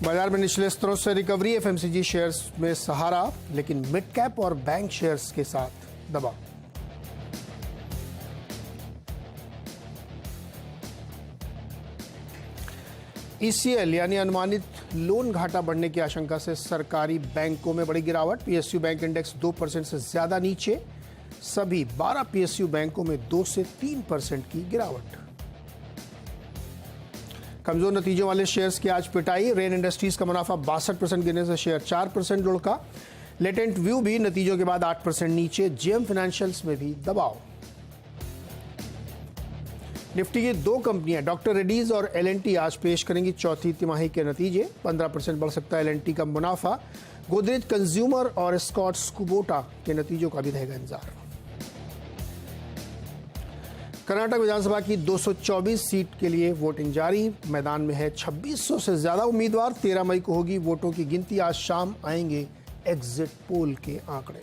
बाजार में निचले स्तरों से रिकवरी, एफएमसीजी शेयर्स में सहारा, लेकिन मिड कैप और बैंक शेयर्स के साथ दबाव। ईसीएल यानी अनुमानित लोन घाटा बढ़ने की आशंका से सरकारी बैंकों में बड़ी गिरावट। पीएसयू बैंक इंडेक्स 2% से ज्यादा नीचे, सभी 12 पीएसयू बैंकों में 2 से 3% की गिरावट। कमजोर नतीजों वाले शेयर्स की आज पिटाई। रेन इंडस्ट्रीज का मुनाफा 62% गिरने से शेयर 4% लुढ़का। लेटेंट व्यू भी नतीजों के बाद 8% नीचे। जेएम फाइनेंशियल्स में भी दबाव। निफ्टी की दो कंपनियां डॉक्टर रेड्डीज और एलएनटी आज पेश करेंगी चौथी तिमाही के नतीजे। 15% बढ़ सकता है एलएनटी का मुनाफा। गोदरेज कंज्यूमर और स्कॉट्स कुबोटा के नतीजों का भी रहेगा इंतजार। कर्नाटक विधानसभा की 224 सीट के लिए वोटिंग जारी। मैदान में है 2600 से ज्यादा उम्मीदवार। 13 मई को होगी वोटों की गिनती। आज शाम आएंगे एग्जिट पोल के आंकड़े।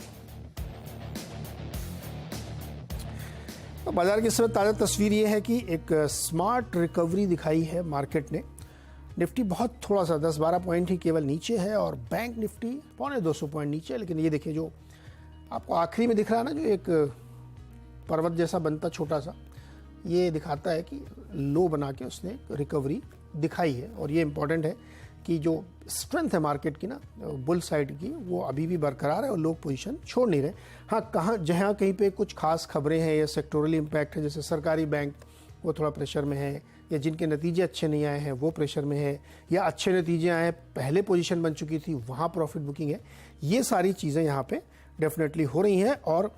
तो बाजार की इस समय ताजा तस्वीर ये है कि एक स्मार्ट रिकवरी दिखाई है मार्केट ने। निफ्टी बहुत थोड़ा सा 10-12 पॉइंट ही केवल नीचे है और बैंक निफ्टी 250 पॉइंट नीचे है। लेकिन ये देखिए, जो आपको आखिरी में दिख रहा है ना, जो एक पर्वत जैसा बनता छोटा सा, ये दिखाता है कि लो बना के उसने रिकवरी दिखाई है। और ये इंपॉर्टेंट है कि जो स्ट्रेंथ है मार्केट की ना, बुल साइड की, वो अभी भी बरकरार है और लोग पोजीशन छोड़ नहीं रहे। हाँ, कहाँ जहाँ कहीं पे कुछ खास खबरें हैं या सेक्टोरल इम्पैक्ट है, जैसे सरकारी बैंक वो थोड़ा प्रेशर में है, या जिनके नतीजे अच्छे नहीं आए हैं वो प्रेशर में है, या अच्छे नतीजे आए पहले पोजीशन बन चुकी थी वहाँ प्रॉफिट बुकिंग है। ये सारी चीज़ें यहाँ पे डेफिनेटली हो रही हैं। और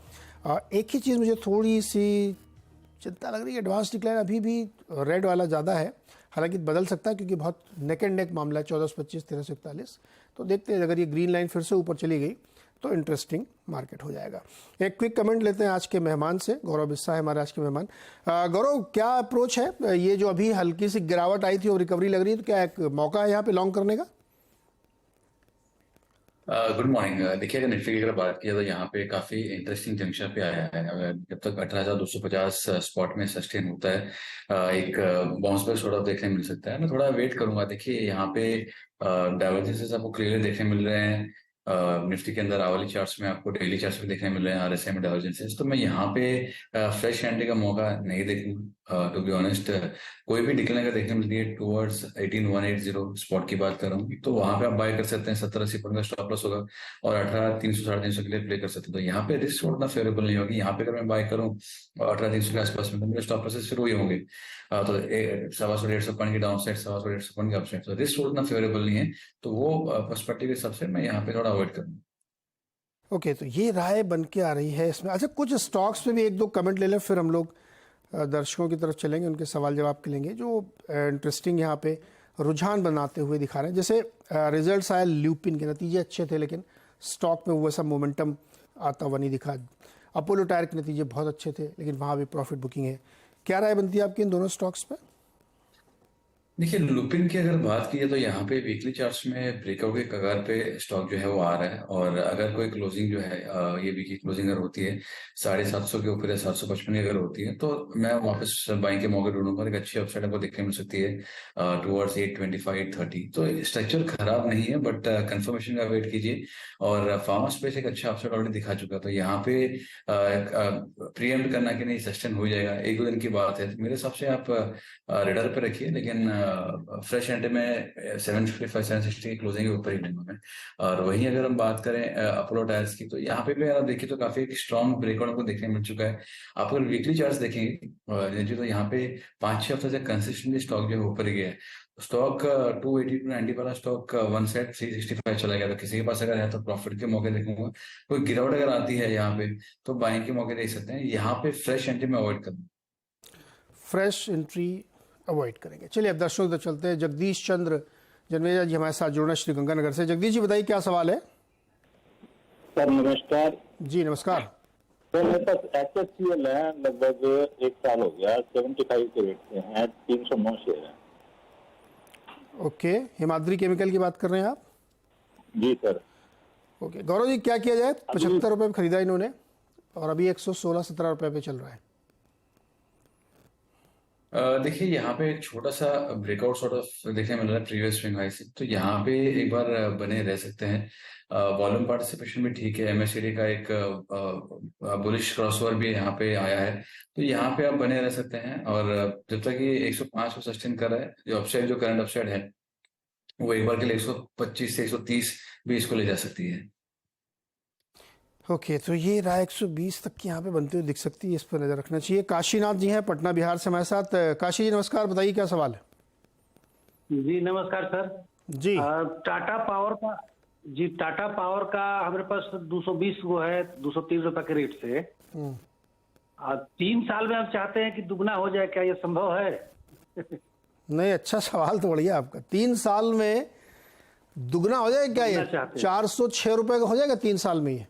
एक ही चीज़ मुझे थोड़ी सी चिंता लग रही है, एडवांस डिक्लाइन अभी भी रेड वाला ज़्यादा है। हालांकि बदल सकता है क्योंकि बहुत नेक एंड नेक मामला है, 1425 1341। तो देखते हैं, अगर ये ग्रीन लाइन फिर से ऊपर चली गई तो इंटरेस्टिंग मार्केट हो जाएगा। एक क्विक कमेंट लेते हैं आज के मेहमान से। गौरव बिस्सा है हमारे आज के मेहमान। गौरव, क्या अप्रोच है? ये जो अभी हल्की सी गिरावट आई थी और रिकवरी लग रही है, तो क्या एक मौका है यहाँ पे लॉन्ग करने का? Good morning. देखिए, अगर निफ्टी की अगर बात की तो यहाँ पे काफी इंटरेस्टिंग जंक्शन पे आया है। जब तक 18,250 स्पॉट में सस्टेन होता है, एक बाउंस बैक थोड़ा देखने मिल सकता है। मैं थोड़ा वेट करूंगा। देखिए, यहाँ पे डाइवर्जेंसेस आपको क्लियरली देखने मिल रहे हैं। निफ्टी के अंदर आवली चार्ट्स में, आपको डेली चार्ट्स में देखने मिल रहे हैं आरएसआई में डाइवर्जेंसेस। तो मैं यहाँ पे फ्रेश एंट्री का मौका नहीं देखूंगा। टू बी ऑनेस्ट, कोई भी डिक्लाइन अगर देखने मिलती है टूवर्ड्स 18,180 स्पॉट की बात कर रहा हूँ, तो वहां पे आप बाय कर सकते हैं। 70-80 पॉइंट का स्टॉप लॉस होगा और 18,300 350 के लिए प्ले कर सकते हैं। तो यहाँ पे रिस्क उतना फेवरेबल नहीं होगी। यहाँ पे अगर मैं बाय करूँ 18,300 के आसपास में, तो मेरे स्टॉप लॉसेस फिर वही होंगे। तो 125-150 पॉइंट की डाउन साइड, 125-150 पॉइंट की अपसाइड, तो रिस्क उतना फेवरेबल नहीं है। तो वो पर्सपेक्टिव के हिसाब से मैं यहाँ पे थोड़ा अवॉइड करूँगा। ओके, तो ये राय बन के आ रही है इसमें। अच्छा, कुछ स्टॉक्स पे भी एक दो कमेंट ले लें, फिर हम लोग दर्शकों की तरफ चलेंगे, उनके सवाल जवाब के लेंगे जो इंटरेस्टिंग यहाँ पे रुझान बनाते हुए दिखा रहे हैं। जैसे रिजल्ट्स आए ल्यूपिन के, नतीजे अच्छे थे लेकिन स्टॉक में वैसा मोमेंटम आता हुआ नहीं दिखा। अपोलो टायर के नतीजे बहुत अच्छे थे लेकिन वहाँ भी प्रॉफिट बुकिंग है। क्या राय बनती है आपकी इन दोनों स्टॉक्स पर? देखिए, लुपिन की अगर बात की है तो यहाँ पे वीकली चार्ट्स में ब्रेकआउट के कगार पे स्टॉक जो है वो आ रहा है। और अगर कोई क्लोजिंग जो है, ये वीकली क्लोजिंग अगर होती है 750 के ऊपर या 755 की अगर होती है, तो मैं वापस बाइंग के मौके ढूंढूंगा। एक अच्छी अपसाइड आपको देखने मिल सकती है टूवर्ड्स 825 830। तो स्ट्रक्चर खराब नहीं है, बट कंफर्मेशन का वेट कीजिए। और फार्मा स्पेस एक अच्छा अपसाइड ऑलरेडी दिखा चुका है, तो यहाँ पे प्रीएम्प्ट करना कि नहीं सस्टेन हो जाएगा, एक दो दिन की बात है। तो मेरे हिसाब से आप रेडर पे रखिए, लेकिन फ्रेश एंट्री में 755 760 की क्लोजिंग के ऊपर ही लूंगा मैं। और वहीं अगर हम बात करें अपोलो टायर्स की, तो यहाँ पे भी अगर आप देखिए तो काफी एक स्ट्रॉन्ग ब्रेकआउट आपको देखने मिल चुका है। आप अगर वीकली चार्ट्स देखेंगे तो यहाँ पे 5-6 हफ्ते से कंसिस्टेंटली स्टॉक जो है ऊपर गया है। स्टॉक 280 टू 90 वाला स्टॉक वन साइड 365 चला गया। तो किसी के पास अगर है तो प्रॉफिट के मौके देखूंगा। कोई गिरावट अगर आती है यहाँ पे तो बाइंग के मौके देख सकते हैं। यहाँ पे फ्रेश एंट्री में अवॉइड करना, फ्रेश एंट्री अवॉइड करेंगे। चलिए अब दर्शकों तक चलते हैं। जगदीश चंद्र जन्मेजा जी हमारे साथ जुड़ना श्री गंगानगर से। जगदीश जी, बताइए क्या सवाल है? सर नमस्कार। जी नमस्कार। तो मेरे पास HFCL है, लगभग 1 साल हो गया, 75 के रेट से हैं, 309 शेयर है। ओके, हिमाद्री केमिकल की बात कर रहे हैं आप? जी सर। ओके गौरव जी, क्या किया जाए? 75 रुपये में खरीदा इन्होंने और अभी 116-17 रुपये पे चल रहा है। देखिए यहाँ पे एक छोटा सा ब्रेकआउट सॉर्ट ऑफ देखने मिल रहा है प्रीवियस स्विंग हाई से, तो यहाँ पे एक बार बने रह सकते हैं। वॉल्यूम पार्टिसिपेशन भी ठीक है, एमएससीडी का एक बुलिश क्रॉसओवर भी यहाँ पे आया है, तो यहाँ पे आप बने रह सकते हैं। और जब तक ये 105 को सस्टेन कर रहा है, जो अपसाइड जो करंट अपसाइड है वो एक बार के लिए 125 से 130 भी इसको ले जा सकती है। ओके तो ये रहा 120 तक की यहाँ पे बनती हुई दिख सकती है, इस पर नज़र रखना चाहिए। काशीनाथ जी हैं पटना बिहार से हमारे साथ। काशी जी नमस्कार, बताइए क्या सवाल है? जी नमस्कार सर। जी टाटा पावर का हमारे पास 220 वो है, 203 रुपए के रेट से। 3 साल में हम चाहते हैं कि दुगना हो जाए, क्या ये संभव है? नहीं, अच्छा सवाल तो बढ़िया आपका। 3 साल में दुगना हो जाएगा क्या? ये 406 रुपये का हो जाएगा 3 साल में ये?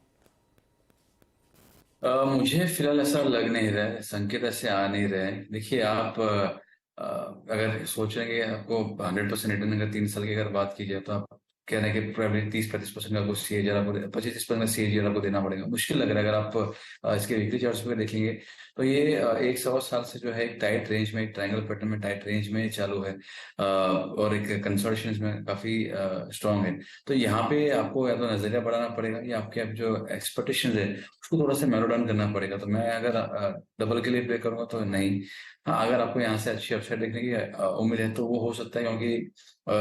मुझे फिलहाल ऐसा लग नहीं रहा है, संकेत ऐसे आ नहीं रहे हैं। देखिए आप अगर सोच रहे हैं कि आपको 100% रिटर्न अगर 3 साल की अगर बात की जाए, तो आप कह रहे हैं कि प्रोबेबली 30-35% का आपको सीएजीआर आपको 25-30% का सीएजीआर आपको देना पड़ेगा। मुश्किल लग रहा है। अगर आप इसके वीकली चार्ट्स पे देखेंगे तो ये 1 सवा साल से जो है एक टाइट रेंज में, एक ट्रायंगल पैटर्न में टाइट रेंज में चालू है, और एक कंसोलिडेशन इसमें काफी स्ट्रांग है। तो यहाँ पे आपको या तो नजरिया बढ़ाना पड़ेगा, या आपके आप जो एक्सपेक्टेशन है उसको थोड़ा सा मैरो डाउन करना पड़ेगा। तो मैं अगर डबल के लिए प्ले करूंगा तो नहीं। हाँ, अगर आपको यहाँ से अच्छी अपसाइड देखने की उम्मीद है तो वो हो सकता है, क्योंकि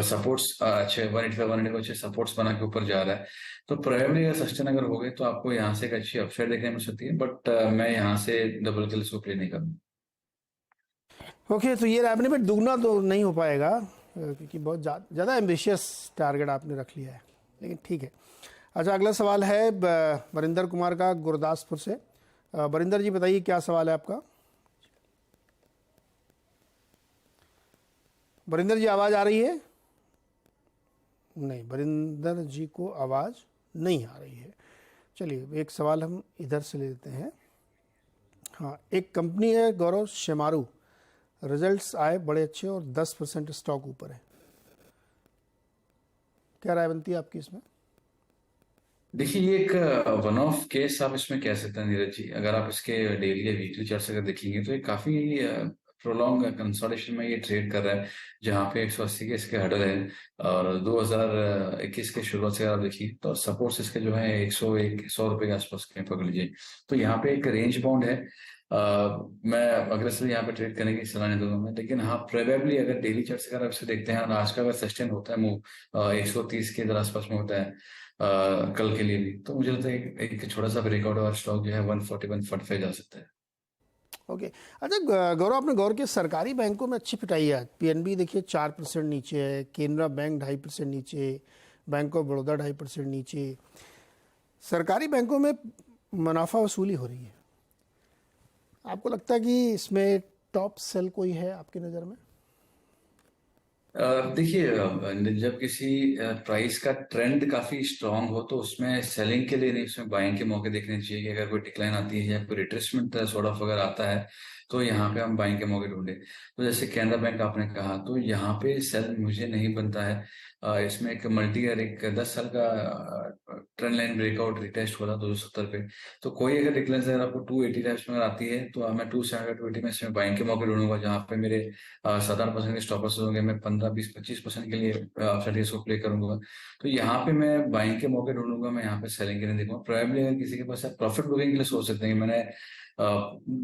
सपोर्ट्स अच्छे 185 को अच्छे सपोर्ट्स बना के ऊपर जा रहा है, तो प्रोबेबली अगर सस्टेन अगर हो गए तो आपको यहाँ से एक अच्छी अपसाइड देखने मिल सकती है। बट मैं यहाँ से डबल के लिए इसको प्ले नहीं करूँगा। ओके तो ये आपने भी दुगना तो नहीं हो पाएगा, क्योंकि बहुत ज़्यादा एम्बिशियस टारगेट आपने रख लिया है, लेकिन ठीक है। अच्छा, अगला सवाल है वरिंदर कुमार का गुरदासपुर से। वरिंदर जी बताइए क्या सवाल है आपका? वरिंदर जी आवाज़ आ रही है? नहीं, वरिंदर जी को आवाज़ नहीं आ रही है। चलिए एक सवाल हम इधर से ले लेते हैं। हाँ, एक कंपनी है गौरव, शेमारू, रिजल्ट्स आए बड़े अच्छे और 10% स्टॉक ऊपर है। क्या राय बनती है आपकी इसमें? देखिए ये एक वन ऑफ केस आप इसमें कह सकते हैं नीरज जी। अगर आप इसके डेली या वीकली चार्ट अगर देखेंगे तो ये काफी प्रोलॉन्ग कंसोलिडेशन में ये ट्रेड कर रहा है, जहाँ पे 180 के इसके हडल है। और 2021 के शुरुआत से अगर आप देखिए तो सपोर्ट्स इसके जो है 100 रुपए के आसपास के पकड़ लीजिए। तो यहाँ पे एक रेंज बाउंड है। मैं अग्रेसिवली यहाँ पे ट्रेड करने की सलाह नहीं दूंगा मैं, लेकिन हाँ प्रोबेबली अगर डेली चार्ट से अगर आप इसे देखते हैं और आज का अगर सस्टेन होता है मूव 130 के इधर आसपास में होता है कल के लिए भी, तो मुझे लगता है एक छोटा सा ब्रेकआउट और स्टॉक जो है 140-145 जा सकता है। ओके अच्छा गौरव, आपने गौर किया सरकारी बैंकों में अच्छी पिटाई है। पीएनबी देखिए 4% नीचे है, केनरा बैंक 2.5% नीचे, बैंक ऑफ बड़ौदा 2.5% नीचे। सरकारी बैंकों में मुनाफा वसूली हो रही है। आपको लगता है कि इसमें टॉप सेल कोई है आपकी नज़र में? देखिए जब किसी प्राइस का ट्रेंड काफी स्ट्रांग हो तो उसमें सेलिंग के लिए नहीं, उसमें बाइंग के मौके देखने चाहिए। कि अगर कोई डिक्लाइन आती है या कोई रिट्रेसमेंट सॉर्ट ऑफ अगर आता है तो यहाँ पे हम बाइंग के मौके ढूंढे। तो जैसे कैनरा बैंक आपने कहा, तो यहाँ पे सेल मुझे नहीं बनता है। इसमें एक मल्टी ईयर एक 10 साल का ट्रेंड लाइन ब्रेकआउट रिटेस्ट हुआ था 270 पे। तो कोई अगर डिक्लाइन अगर आपको 280 टाइप्स में अगर आती है तो मैं 270-280 में इसमें बाइंग के मौके ढूंढूंगा, जहाँ पे मेरे 7-8% के स्टॉपर्स होंगे। मैं 15-20-25% के लिए अपसाइड इसको प्ले करूंगा। तो यहाँ पे मैं बाइंग के मौके ढूंढूंगा, मैं यहाँ पे सेलिंग के लिए देखूंगा। प्रोबेबली अगर किसी के पास प्रॉफिट बुकिंग के लिए सोच सकते हैं कि मैंने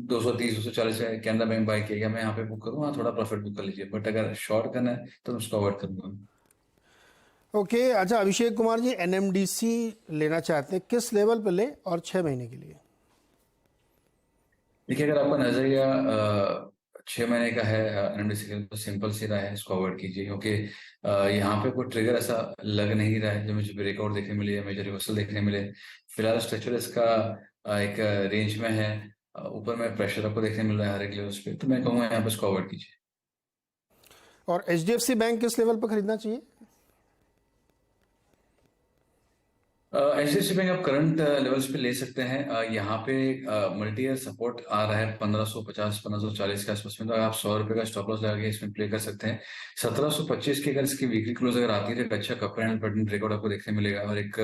230-240 कैनरा बैंक बाय किया, मैं यहाँ पे बुक करूँ, हाँ थोड़ा प्रॉफिट बुक कर लीजिए। बट अगर शॉर्ट करना है तो उसको अवॉइड करूंगा। ओके अच्छा, अभिषेक कुमार जी एनएमडीसी लेना चाहते हैं, किस लेवल पे ले और 6 महीने के लिए? देखिए अगर आपका नजरिया 6 महीने का है एनएमडीसी के लिए, तो सिंपल सी राय है इसको अवॉइड कीजिए। क्योंकि यहाँ पे कोई ट्रिगर ऐसा लग नहीं रहा है जो मुझे ब्रेकआउट देखने मिले या मेजर रिवर्सल देखने मिले। फिलहाल स्ट्रक्चर इसका एक रेंज में है, ऊपर में प्रेशर आपको देखने मिल रहा है हर एक लेवल्स पे, तो मैं कहूँगा यहाँ पे इसको अवॉइड कीजिए। और एचडीएफसी बैंक किस लेवल पर खरीदना चाहिए? एचडीएफसी बैंक आप करंट लेवल्स पे ले सकते हैं। यहाँ पे मल्टी ईयर सपोर्ट आ रहा है 1550 1540 के आसपास में, तो आप 100 रुपए का स्टॉप लॉस लगा के इसमें प्ले कर सकते हैं। 1725 की अगर इसकी वीकली क्लोज अगर आती है तो एक अच्छा कप एंड बटन ब्रेकआउट आपको देखने मिलेगा और एक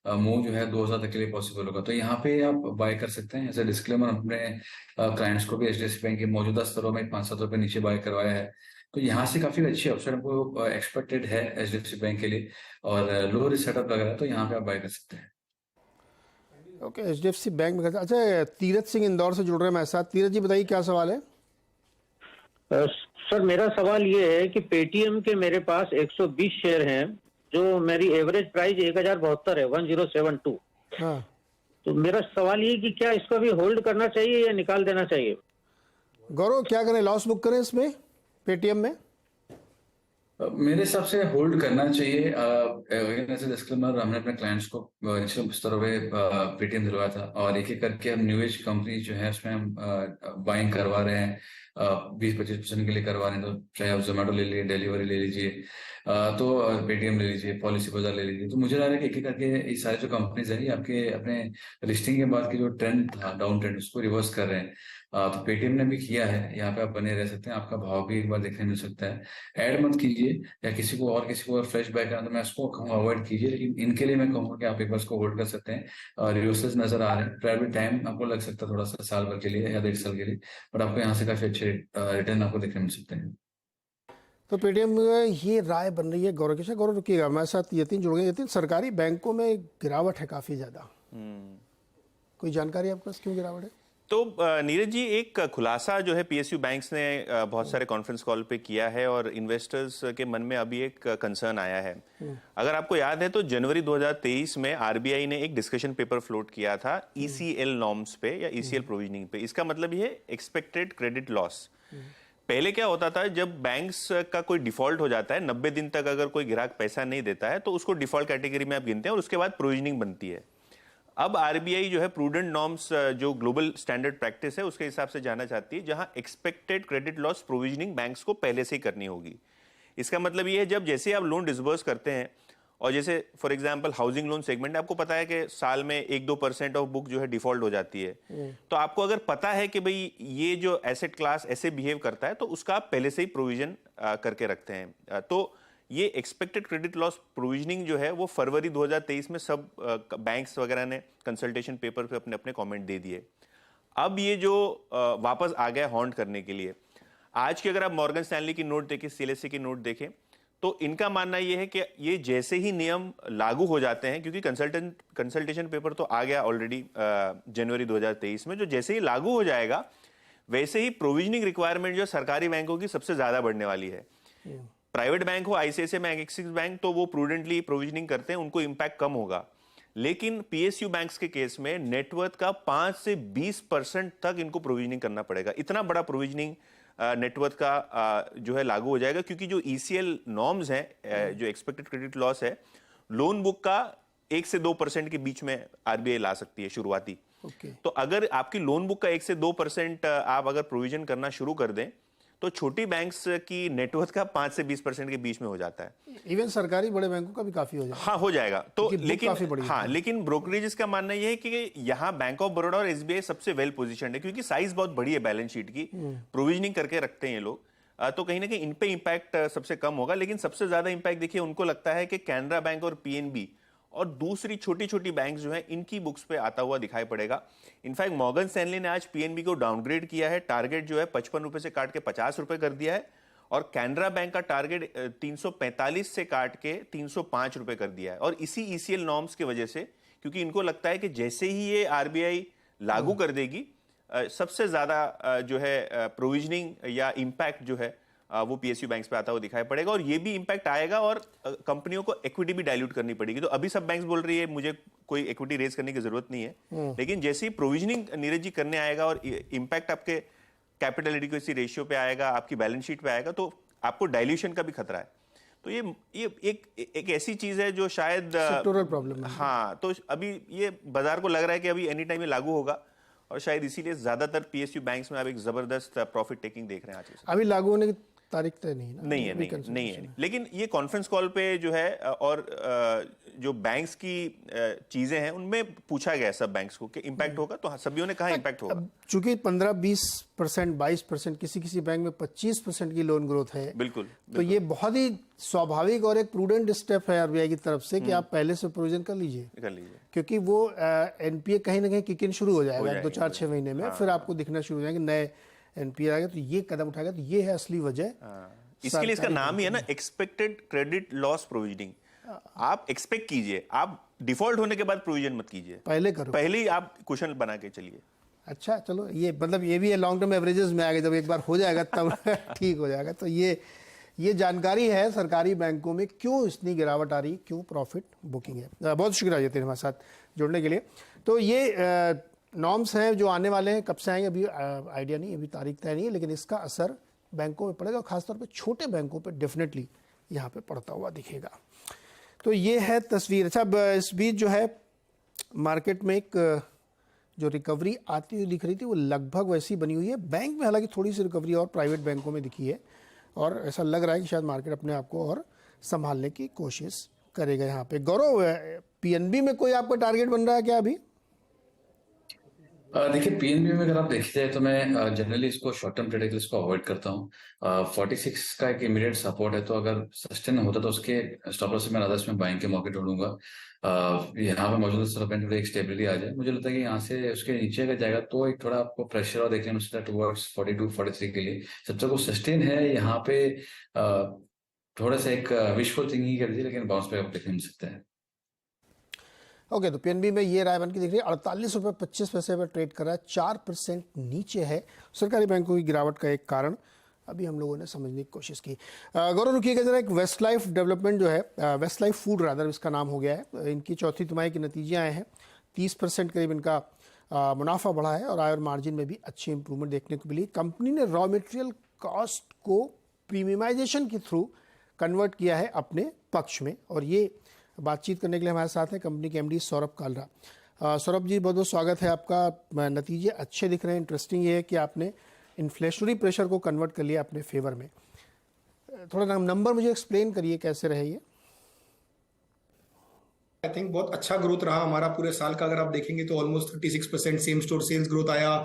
मूव जो है 2000 तक के लिए पॉसिबल होगा, तो यहाँ पे आप बाय कर सकते हैं। ऐसे डिस्क्लेमर अपने क्लाइंट्स को भी एचडीएफसी बैंक के मौजूदा स्तरों में 5-7 रुपए नीचे बाय करवाया है, तो यहाँ से काफी अच्छी अपसाइड हमको एक्सपेक्टेड है एचडीएफसी बैंक के लिए, और लो रिस्क सेटअप लग रहा है, तो यहाँ पे आप बाय कर सकते हैं। ओके, एचडीएफसी बैंक में अच्छा, तीरथ सिंह इंदौर से जुड़ रहे हैं हमारे साथ। तीरथ जी बताइए क्या सवाल है। सर मेरा सवाल ये है कि पेटीएम के मेरे पास 120 शेयर हैं, जो मेरी एवरेज प्राइस 1072 है, 1072। हाँ, तो मेरा सवाल ये कि क्या इसको अभी होल्ड करना चाहिए या निकाल देना चाहिए? गौरव क्या करें, लॉस बुक करें इसमें पेटीएम में? मेरे हिसाब से होल्ड करना चाहिए। ऐसे डिस्क्लेमर, हमने अपने क्लाइंट्स को निश्चित स्तरों पे पेटीएम दिलवाया था, और एक एक करके हम न्यू एज कंपनी जो है उसमें हम बाइंग करवा रहे हैं, 20-25% के लिए करवा रहे हैं। तो चाहे आप जोमेटो ले लीजिए, डिलीवरी ले लीजिए, तो पेटीएम ले लीजिए, पॉलिसी बाजार ले लीजिए, तो मुझे लग रहा है कि एक एक करके ये सारे जो कंपनीज है ये आपके अपने लिस्टिंग के बाद की जो ट्रेंड था, डाउन ट्रेंड, उसको रिवर्स कर रहे हैं। तो पेटीएम ने भी किया है, यहाँ पे आप बने रह सकते हैं, आपका भाव भी एक बार देखने मिल सकता है। ऐड मत कीजिए, या किसी को और फ्रेश बैक करना, तो मैं उसको कहूँगा अवॉइड कीजिए, लेकिन इनके लिए मैं कहूँगा कि आप एक बार उसको होल्ड कर सकते हैं। और रिवर्सेस नजर आ रहे हैं, प्राइवेट टाइम आपको लग सकता है थोड़ा सा, साल भर के लिए या 1.5 साल के लिए, बट आपको यहाँ से काफी अच्छे रिटर्न आपको देखने मिल सकते हैं। तो पेटीएम में ये राय बन रही है। गौरव के साथ, गौरव रुकिएगा, हमारे साथ यतीन जुड़ गए। यतीन, सरकारी बैंकों में गिरावट है काफ़ी ज़्यादा, कोई जानकारी आपके पास क्यों गिरावट है? तो नीरज जी, एक खुलासा जो है पीएसयू बैंक्स ने बहुत सारे कॉन्फ्रेंस कॉल पे किया है, और इन्वेस्टर्स के मन में अभी एक कंसर्न आया है। अगर आपको याद है तो जनवरी 2023 में आरबीआई ने एक डिस्कशन पेपर फ्लोट किया था ईसीएल नॉर्म्स पे या ईसीएल प्रोविजनिंग पे। इसका मतलब ये एक्सपेक्टेड क्रेडिट लॉस। पहले क्या होता था, जब बैंक्स का कोई डिफॉल्ट हो जाता है, 90 दिन तक अगर कोई ग्राहक पैसा नहीं देता है तो उसको डिफॉल्ट कैटेगरी में आप गिनते हैं, और उसके बाद प्रोविजनिंग बनती है। अब आरबीआई जो है प्रूडेंट नॉर्म्स, जो ग्लोबल स्टैंडर्ड प्रैक्टिस है, उसके हिसाब से जाना चाहती है, जहां expected credit loss provisioning banks को पहले से ही करनी होगी। इसका मतलब ये है, जब जैसे आप लोन डिसबर्स करते हैं, और जैसे for example housing loan segment, आपको पता है कि साल में 1-2% ऑफ बुक जो है डिफॉल्ट हो जाती है, तो आपको अगर पता है कि भाई ये जो एसेट क्लास ऐसे बिहेव करता है, तो उसका आप पहले से ही प्रोविजन करके रखते हैं। तो ये एक्सपेक्टेड क्रेडिट लॉस प्रोविजनिंग जो है वो फरवरी 2023 में सब बैंक्स वगैरह ने कंसल्टेशन पेपर पे अपने अपने कमेंट दे दिए। अब ये जो वापस आ गया हॉन्ट करने के लिए, आज की अगर आप मॉर्गन स्टैनली की नोट देखें, सीएलएसए की नोट देखें, तो इनका मानना ये है कि ये जैसे ही नियम लागू हो जाते हैं, क्योंकि कंसल्टेशन पेपर तो आ गया ऑलरेडी जनवरी 2023 में, जो जैसे ही लागू हो जाएगा वैसे ही प्रोविजनिंग रिक्वायरमेंट जो सरकारी बैंकों की सबसे ज्यादा बढ़ने वाली है। प्राइवेट बैंक हो, आईसीआईसीआई बैंक, एक्सिस बैंक, तो वो प्रूडेंटली प्रोविजनिंग करते हैं, उनको इंपैक्ट कम होगा। लेकिन पीएसयू बैंक्स के केस में नेटवर्थ का 5 से 20% तक इनको प्रोविजनिंग करना पड़ेगा। इतना बड़ा प्रोविजनिंग नेटवर्थ का जो है लागू हो जाएगा, क्योंकि जो ईसीएल नॉर्म्स हैं, जो एक्सपेक्टेड क्रेडिट लॉस है, लोन बुक का 1 से 2% के बीच में आरबीआई ला सकती है शुरुआती। तो अगर आपकी लोन बुक का 1 से 2% आप अगर प्रोविजन करना शुरू कर दें, तो छोटी बैंक्स की नेटवर्थ का 5 से 20% के बीच में हो जाता है। इवन सरकारी बड़े बैंकों का भी काफी हो जाएगा। हाँ, हो जाएगा। तो लेकिन लेकिन ब्रोकरेजेस का मानना यह है कि यहाँ बैंक ऑफ बड़ौदा और एसबीआई सबसे वेल पोजीशन्ड है, क्योंकि साइज बहुत बड़ी है बैलेंस शीट की, प्रोविजनिंग करके रखते हैं ये लोग। तो कहीं ना कहीं इन पे इंपैक्ट सबसे कम होगा। लेकिन सबसे ज्यादा इंपैक्ट देखिए उनको लगता है कि कैनरा बैंक और पीएनबी और दूसरी छोटी छोटी बैंक जो है, इनकी बुक्स पे आता हुआ दिखाई पड़ेगा। इनफैक्ट मॉर्गन स्टैनली ने आज पीएनबी को डाउनग्रेड किया है, टारगेट जो है 55 रुपए से काट के 50 रुपए कर दिया है, और कैनरा बैंक का टारगेट 345 से काट के 305 रुपए कर दिया है। और इसी ईसीएल नॉर्म्स की वजह से, क्योंकि इनको लगता है कि जैसे ही ये आरबीआई लागू कर देगी, सबसे ज्यादा जो है प्रोविजनिंग या इंपैक्ट जो है वो पीएसयू बैंक्स पे आता हुआ दिखाई पड़ेगा, और ये भी इंपैक्ट आएगा, और कंपनियों को इक्विटी भी डाइल्यूट करनी पड़ेगी। तो अभी सब बैंक्स बोल रही है मुझे कोई इक्विटी रेज करने की जरूरत नहीं है, लेकिन जैसे ही प्रोविजनिंग नीरज जी करने आएगा और इंपैक्ट आपके कैपिटल एडिक्वेसी रेशियो पे आएगा, आपकी बैलेंस शीट पे आएगा, तो आपको डाइल्यूशन का भी खतरा है। तो ये एक ऐसी चीज है जो शायद सेक्टोरल प्रॉब्लम है। हाँ, तो अभी ये बाजार को लग रहा है कि अभी एनी टाइम ये लागू होगा, और शायद इसीलिए ज्यादातर पीएसयू बैंक्स में आप एक जबरदस्त प्रॉफिट टेकिंग देख रहे हैं आज। अभी लागू होने की तारीख तय नहीं ना, नहीं है, नहीं है। लेकिन ये कॉन्फ्रेंस कॉल पे जो है और जो बैंक्स की चीजें हैं उनमें पूछा गया सब बैंक्स को कि इम्पैक्ट होगा, तो सभी ने कहा इम्पैक्ट होगा। चूंकि 15-20%, 22%, किसी बाबैंक में 25% की लोन ग्रोथ है, बिल्कुल, तो ये बहुत ही स्वाभाविक और एक प्रूडेंट स्टेप है आरबीआई की तरफ से कि आप पहले से प्रोविजन कर लीजिए, क्योंकि वो एनपीए कहीं ना कहीं किक इन शुरू हो जाएगा 2-4-6 महीने में, फिर आपको दिखना शुरू हो जाएंगे नए एनपीए आ गए, तो ये कदम उठाएगा। तो ये है असली वजह। इसके लिए इसका नाम ही है ना, एक्सपेक्टेड क्रेडिट लॉस प्रोविजनिंग। आप एक्सपेक्ट कीजिए, आप डिफॉल्ट होने के बाद प्रोविजन मत कीजिए, पहले करो, पहले ही आप क्वेश्चन बना के चलिए। अच्छा चलो, ये मतलब ये भी है लॉन्ग टर्म एवरेजेस में आ गए, जब एक बार हो जाएगा तब ठीक हो जाएगा। तो ये जानकारी है सरकारी बैंकों में क्यों इतनी गिरावट आ रही, क्यों प्रॉफिट बुकिंग है। बहुत शुक्रिया ये हमारे साथ जुड़ने के लिए। तो ये नॉर्म्स हैं जो आने वाले हैं, कब से आएंगे अभी आइडिया नहीं, अभी तारीख तय नहीं है, लेकिन इसका असर बैंकों में पड़ेगा, खासतौर पे छोटे बैंकों पे डेफिनेटली यहाँ पे पड़ता हुआ दिखेगा। तो ये है तस्वीर। अच्छा, इस बीच जो है मार्केट में एक जो रिकवरी आती हुई दिख रही थी वो लगभग वैसी बनी हुई है। बैंक में हालांकि थोड़ी सी रिकवरी और प्राइवेट बैंकों में दिखी है, और ऐसा लग रहा है कि शायद मार्केट अपने आप को और संभालने की कोशिश करेगा यहाँ पे। गौरव, पीएनबी में कोई आपका टारगेट बन रहा है क्या अभी? देखिए, पीएनबी में अगर आप देखते हैं तो मैं जनरली इसको शॉर्ट टर्म ट्रेड के लिए इसको अवॉइड करता हूँ। 46 का एक इमीडिएट सपोर्ट है, तो अगर सस्टेन होता तो उसके स्टॉप लॉस से मैं अदर्स में बाइंग के मौके ढूंढूंगा। यहाँ पे मौजूद सस्टेन एक स्टेबिलिटी आ जाए, मुझे लगता है कि यहाँ से उसके नीचे अगर जाएगा तो एक थोड़ा आपको प्रेशर और देखने में टुवर्ड्स 42-43 के लिए। जब तक वो सस्टेन है यहाँ पे थोड़ा सा एक विशफुल थिंकिंग कर दीजिए, लेकिन बाउंस बैक देखने मिल सकता है। ओके, तो पीएनबी में ये राय बन के दिख रही है, 48.25 पर ट्रेड कर रहा है, 4% नीचे है। सरकारी बैंकों की गिरावट का एक कारण अभी हम लोगों ने समझने की कोशिश की। गौरव, रुकिएगा जरा, एक वेस्ट लाइफ डेवलपमेंट जो है, वेस्ट लाइफ फूड रादर इसका नाम हो गया है, इनकी चौथी तिमाही के नतीजे आए हैं। 30% करीब इनका मुनाफा बढ़ा है और आय और मार्जिन में भी अच्छी इंप्रूवमेंट देखने को मिली। कंपनी ने रॉ मटेरियल कॉस्ट को प्रीमियमाइजेशन के थ्रू कन्वर्ट किया है अपने पक्ष में, और ये बातचीत करने के लिए हमारे साथ है कंपनी के एमडी सौरभ कालरा। सौरभ जी, बहुत बहुत स्वागत है आपका। नतीजे अच्छे दिख रहे हैं। इंटरेस्टिंग ये है कि आपने इन्फ्लेशनरी प्रेशर को कन्वर्ट कर लिया अपने फेवर में। थोड़ा नंबर मुझे एक्सप्लेन करिए कैसे रहे ये। आई थिंक बहुत अच्छा ग्रोथ रहा हमारा पूरे साल का। अगर आप देखेंगे तो almost 36% same store sales growth आया,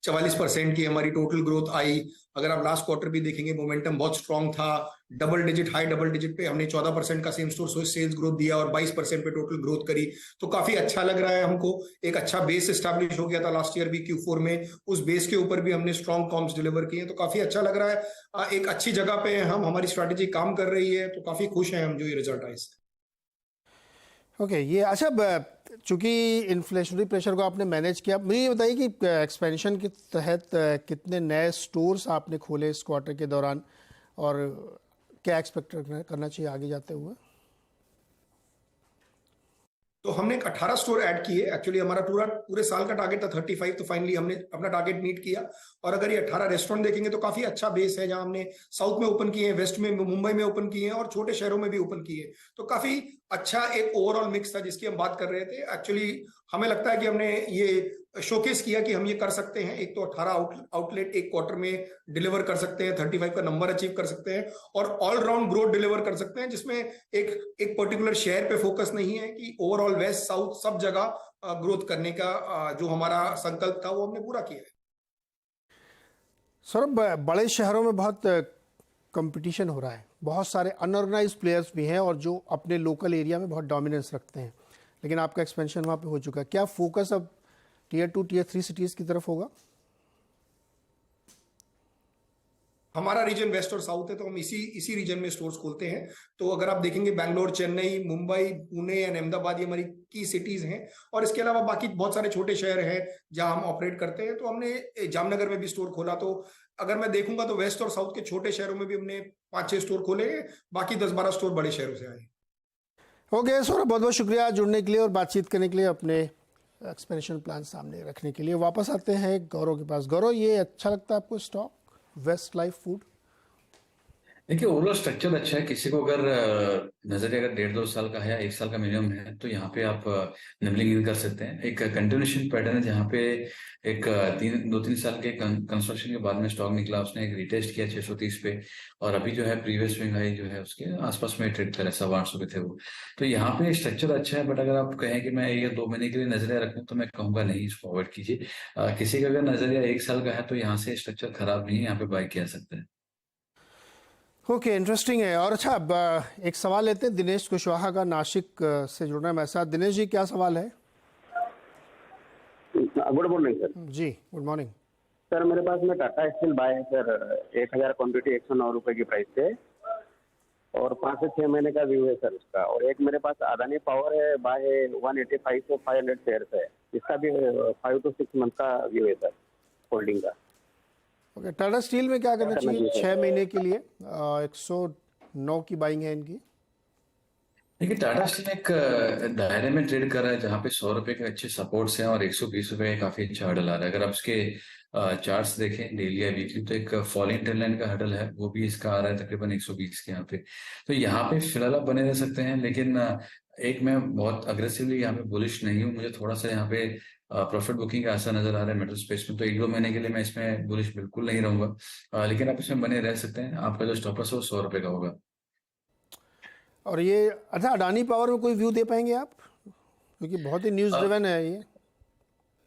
44% की हमारी टोटल ग्रोथ आई। अगर आप लास्ट क्वार्टर भी देखेंगे मोमेंटम बहुत स्ट्रांग था, हाई डबल डिजिट पे हमने 14% का सेम स्टोर सेल्स ग्रोथ दिया और 22% पे टोटल ग्रोथ करी। तो काफी अच्छा लग रहा है हमको। एक अच्छा बेस एस्टैब्लिश हो गया था लास्ट ईयर भी Q4 में, उस बेस के ऊपर भी हमने स्ट्रांग कॉम्स डिलीवर किए, तो काफी अच्छा लग रहा है। एक अच्छी जगह पे हम, हमारी स्ट्रैटेजी काम कर रही है, तो काफी खुश हैं हम जो ये रिजल्ट आए। ओके, ये अच्छा, चूंकि इन्फ्लेशनरी प्रेशर को आपने मैनेज किया, मुझे ये बताइए कि एक्सपेंशन के तहत कितने नए स्टोर्स आपने खोले इस क्वार्टर के दौरान, और क्या एक्सपेक्ट करना चाहिए आगे जाते हुए? तो हमने 18 स्टोर ऐड किए। एक्चुअली हमारा पूरे साल का टारगेट था 35, तो फाइनली हमने अपना टारगेट मीट किया। और अगर ये 18 रेस्टोरेंट देखेंगे तो काफी अच्छा बेस है, जहां हमने साउथ में ओपन किए हैं, वेस्ट में, मुंबई में ओपन किए हैं और छोटे शहरों में भी ओपन किए। तो काफी अच्छा एक ओवरऑल मिक्स था जिसकी हम बात कर रहे थे। एक्चुअली हमें लगता है कि हमने ये शोकेस किया कि हम ये कर सकते हैं। एक तो 18 आउटलेट एक क्वार्टर में डिलीवर कर सकते हैं, 35 का नंबर अचीव कर सकते हैं और ऑल राउंड ग्रोथ डिलीवर कर सकते हैं, जिसमें एक पर्टिकुलर शहर पे फोकस नहीं है, कि ओवरऑल वेस्ट साउथ सब जगह ग्रोथ करने का जो हमारा संकल्प था वो हमने पूरा किया है। सौरभ, बड़े शहरों में बहुत कंपटीशन हो रहा है, बहुत सारे अनऑर्गेनाइज्ड प्लेयर्स भी हैं और जो अपने लोकल एरिया में बहुत डोमिनेंस रखते हैं, लेकिन आपका एक्सपेंशन वहाँ पे हो चुका है। क्या फोकस अब टियर 2 टियर 3 सिटीज की तरफ होगा? हमारा रीजन वेस्ट और साउथ है, तो हम इसी रीजन में स्टोर्स खोलते हैं। तो अगर आप देखेंगे बैंगलोर, चेन्नई, मुंबई, पुणे एंड अहमदाबाद, ये हमारी की सिटीज हैं। और इसके अलावा बाकी बहुत सारे छोटे शहर हैं जहां हम ऑपरेट करते हैं। तो हमने जामनगर में भी स्टोर खोला। तो अगर मैं देखूंगा तो वेस्ट और साउथ के छोटे शहरों में भी हमने 5-6 स्टोर खोले, बाकी 10-12 स्टोर बड़े शहरों से आए। ओके सौरभ, बहुत बहुत शुक्रिया जुड़ने के लिए और बातचीत करने के लिए, अपने एक्सपेंशन प्लान सामने रखने के लिए। वापस आते हैं गौरव के पास। गौरव, ये अच्छा लगता है आपको स्टॉक वेस्ट लाइफ फूड? देखिए ओवरऑल स्ट्रक्चर अच्छा है। किसी को अगर नजरिया अगर 1.5-2 साल का है या 1 साल का मिनिमम है तो यहाँ पे आप निबलिंग इन कर सकते हैं। एक कंटिन्यूशन पैटर्न है जहाँ पे एक 2-3 साल के कंस्ट्रक्शन के बाद में स्टॉक निकला, उसने एक रिटेस्ट किया 630 पे, और अभी जो है प्रीवियस स्विंग हाई जो है उसके आसपास में ट्रेड कर रहा है, 850 पे थे वो। तो यहाँ पे स्ट्रक्चर अच्छा है, बट अगर आप कहें कि मैं 1 या 2 महीने के लिए नजरिया रखूं तो मैं कहूंगा नहीं, इसको अवॉइड कीजिए। किसी का अगर नजरिया 1 साल का है तो यहाँ से स्ट्रक्चर खराब नहीं है, यहाँ पे बाय किया जा सकता है। ओके, इंटरेस्टिंग है। और अच्छा, अब एक सवाल लेते हैं दिनेश कुशवाहा का, नासिक से जुड़ना है मेरे साथ। दिनेश जी, क्या सवाल है? Good morning sir. जी, गुड मॉर्निंग। सर मेरे पास में टाटा स्टील बाय है सर, 1000 क्वांटिटी 109 रुपए की प्राइस पे, और 5 से 6 महीने का व्यू है सर उसका। और एक मेरे पास अदानी पावर है बाय 185 से 500 शेयर है, इसका भी 5 to 6 मंथ का व्यू है सर होल्डिंग का। ओके, टाटा स्टील में क्या करना क्या करना चाहिए चाहिए? 6 महीने के लिए? 109 की बाइंग है इनकी। देखिए टाटा स्टील एक दायरे में ट्रेड कर रहा है जहां पे 100 रुपए के अच्छे सपोर्ट्स हैं और 120 रुपए का काफी अच्छा हडल आ रहा है। अगर आप उसके चार्ट्स देखें डेली या वीकली तो एक फॉलिंग ट्रेंड लाइन का हडल है, वो भी इसका आ रहा है तकरीबन 120 के यहाँ पे। तो यहाँ पे फिलहाल आप बने रह सकते हैं, लेकिन एक मैं बहुत अग्रेसिवली यहाँ पे बुलिश नहीं हूँ। मुझे थोड़ा सा यहाँ पे प्रॉफिट बुकिंग का ऐसा नजर आ रहा है मेटल स्पेस में, तो 1-2 महीने के लिए मैं इसमें बुलिश बिल्कुल नहीं रहूंगा। लेकिन आप इसमें बने रह सकते हैं। आपका जो स्टॉप लॉस है वो 100 रुपए का होगा। और ये अच्छा, अडानी पावर में कोई व्यू दे पाएंगे आप? क्योंकि बहुत ही न्यूज़ ड्रिवन है ये।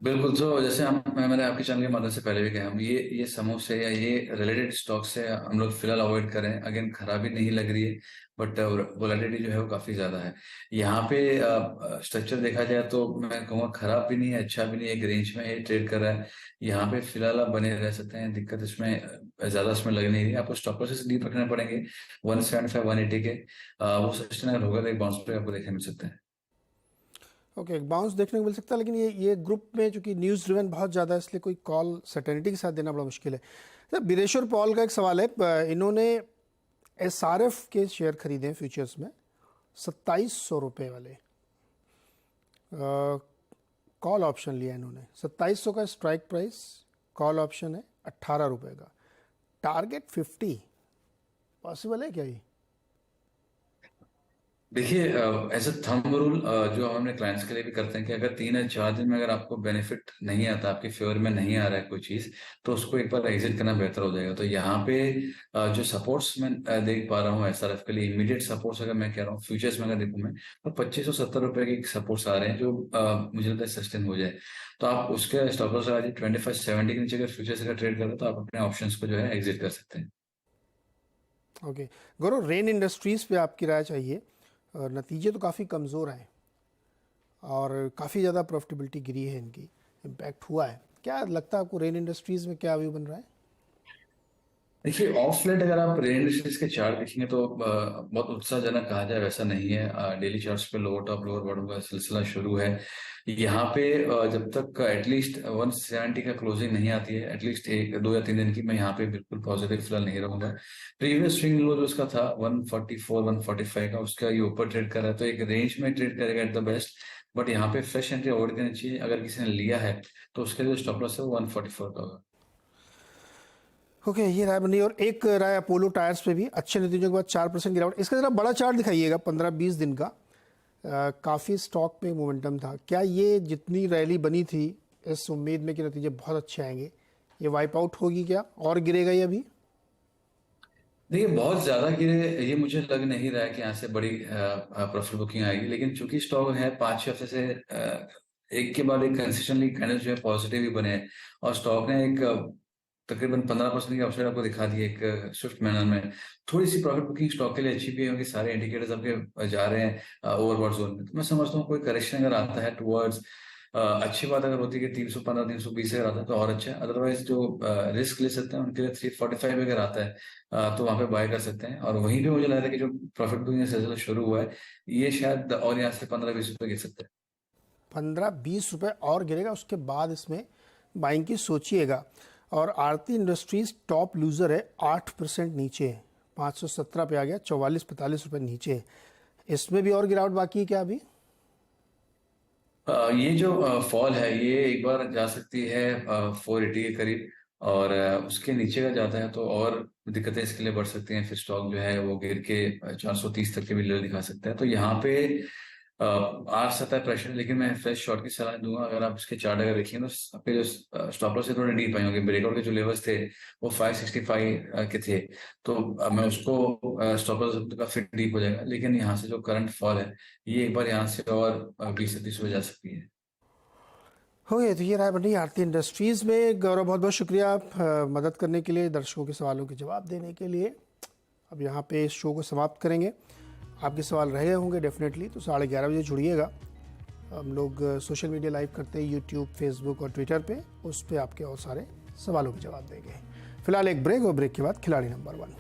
बिल्कुल। जो जैसे मैंने आपके चैनल के माध्यम से पहले भी कहा, हम ये समूह से या ये रिलेटेड स्टॉक से हम लोग फिलहाल अवॉइड करें। अगेन खराबी नहीं लग रही है, बट वोलेटिलिटी जो है वो काफी ज्यादा है। यहाँ पे स्ट्रक्चर देखा जाए तो मैं कहूँगा खराब भी नहीं है, अच्छा भी नहीं है, एक रेंज में ये ट्रेड कर रहा है। यहाँ पे फिलहाल आप बने रह सकते हैं। दिक्कत इसमें ज्यादा इसमें लग नहीं रही। आपको स्टॉप लॉसेस डीप रखने पड़ेंगे 175 180 के। वो सस्टेन अगर होगा तो एक बाउंस पे आपको देखने मिल सकते हैं। ओके, एक बाउंस देखने को मिल सकता है, लेकिन ये ग्रुप में चूंकि न्यूज़ ड्रिवन बहुत ज़्यादा है, इसलिए कोई कॉल सर्टेनिटी के साथ देना बड़ा मुश्किल है। तो बीरेश्वर पॉल का एक सवाल है, इन्होंने SRF के शेयर खरीदे हैं फ्यूचर्स में 2700 रुपये वाले, कॉल ऑप्शन लिया इन्होंने। 2700 का स्ट्राइक प्राइस, कॉल ऑप्शन है 18 रुपये का, टारगेट 50। पॉसिबल है क्या ये? देखिए एज अ थंब रूल जो हम अपने क्लाइंट्स के लिए भी करते हैं कि अगर 3 या 4 दिन में अगर आपको बेनिफिट नहीं आता, आपके फेवर में नहीं आ रहा है कोई चीज, तो उसको एक बार एग्जिट करना बेहतर हो जाएगा। तो यहाँ पे जो सपोर्ट्स मैं देख पा रहा हूँ SRF के लिए, इमीडिएट सपोर्ट्स अगर मैं कह रहा हूँ फ्यूचर्स में अगर देखूँ मैं, तो 2570 रुपए के सपोर्ट्स आ रहे हैं जो मुझे लगता है सस्टेन हो जाए। तो आप उसके स्टॉप लॉस लगा 2570 के नीचे अगर फ्यूचर्स अगर ट्रेड करें तो आप अपने ऑप्शंस को जो है एग्जिट कर सकते हैं। ओके गौरव, रेन इंडस्ट्रीज़ पे आपकी राय चाहिए। और नतीजे तो काफ़ी कमज़ोर हैं और काफ़ी ज़्यादा प्रॉफिटेबिलिटी गिरी है इनकी, इम्पैक्ट हुआ है। क्या लगता है आपको रेन इंडस्ट्रीज़ में क्या व्यू बन रहा है? देखिए ऑफ लेट अगर आप रेन इंडस्ट्रीज के चार्ट देखेंगे तो बहुत उत्साहजनक कहा जाए वैसा नहीं है। डेली चार्ट्स पे लोअर टॉप लोअर बॉटम का सिलसिला शुरू है। यहाँ पे जब तक एटलीस्ट 170 का क्लोजिंग नहीं आती है, एटलीस्ट 1-2 या 3 दिन की, मैं यहाँ पे बिल्कुल पॉजिटिव फिलहाल नहीं रहूंगा। प्रीवियस स्विंग लो जो उसका था 144 145 का, उसका ये ऊपर ट्रेड कर रहा है, तो एक रेंज में ट्रेड करेगा एट द बेस्ट। बट यहाँ पे फ्रेश एंट्री अवॉइड करनी चाहिए। अगर किसी ने लिया है तो उसके जो स्टॉप लॉस है वो 144 का होगा। ओके, ये राय बनी। और एक राय अपोलो टायर्स पे भी अच्छे नतीजों के बाद 4% गिरावट। इसका जरा बड़ा चार्ट दिखाइएगा 15-20 दिन का। काफ़ी स्टॉक में मोमेंटम था। क्या ये जितनी रैली बनी थी इस उम्मीद में कि नतीजे बहुत अच्छे आएंगे, ये वाइप आउट होगी क्या और गिरेगा ये अभी? देखिए बहुत ज्यादा गिरे ये मुझे लग नहीं रहा है कि यहाँ से बड़ी प्रॉफिट बुकिंग आएगी। लेकिन चूंकि स्टॉक है 5-6 हफ्ते से एक के बाद एक कंसिस्टेंटली कैंडल जो है पॉजिटिव ही बने हैं, और स्टॉक ने एक तकरीबन 15% की अपसाइड आपको दिखा दी एक स्विफ्ट मैनर में। थोड़ी सी प्रॉफिट बुकिंग स्टॉक के लिए अच्छी भी है क्योंकि सारे इंडिकेटर्स आपके जा रहे हैं ओवरबॉट जोन में। तो मैं समझता हूँ कोई करेक्शन अगर आता है टुवर्ड्स, अच्छी बात अगर होती है कि 315 320 अगर आता है तो और अच्छा है। अदरवाइज जो रिस्क ले सकते हैं उनके लिए 345 अगर आता है तो वहां पे बाय कर सकते हैं। और वहीं पे मुझे लग रहा है कि जो प्रॉफिट बुकिंग सिलसिला शुरू हुआ है ये शायद और यहाँ से 15-20 रुपए गिर सकते हैं। 15-20 रुपये और गिरेगा, उसके बाद इसमें बाइंग की सोचिएगा। और आरती इंडस्ट्रीज टॉप लूज़र है, 8% नीचे है, 517 पे आ गया, 44-45 रुपये नीचे है। इसमें भी और गिरावट बाकी है क्या अभी? ये जो फॉल है ये एक बार जा सकती है 480 के करीब, और उसके नीचे का जाता है तो और दिक्कतें इसके लिए बढ़ सकती हैं। फिर स्टॉक जो है वो गिर के 430 तक के भी लेवल दिखा सकता है। तो यहाँ पे आ सकता है प्रेशर, लेकिन मैं फ्रेश शॉर्ट की सलाह दूंगा। अगर आप इसके चार्ट अगर देखें तो आपके जो स्टॉप लॉस से थोड़े डीप आए होंगे। ब्रेकआउट के जो लेवल्स थे वो 565 के थे, तो मैं उसको स्टॉप लॉस काफी डीप हो जाएगा। लेकिन यहाँ से जो करंट फॉल है ये एक बार यहाँ से और 20 से 30 हो जा सकती है। हो गया। तो ये राय बनी आरती इंडस्ट्रीज में। गौरव, बहुत बहुत शुक्रिया मदद करने के लिए, दर्शकों के सवालों के जवाब देने के लिए। अब यहाँ पे इस शो को समाप्त करेंगे। आपके सवाल रहे होंगे डेफिनेटली, तो 11:30 बजे जुड़िएगा। हम लोग सोशल मीडिया लाइव करते हैं यूट्यूब, फेसबुक और ट्विटर पे। उस पर आपके और सारे सवालों के जवाब देंगे। फिलहाल एक ब्रेक, और ब्रेक के बाद खिलाड़ी नंबर 1।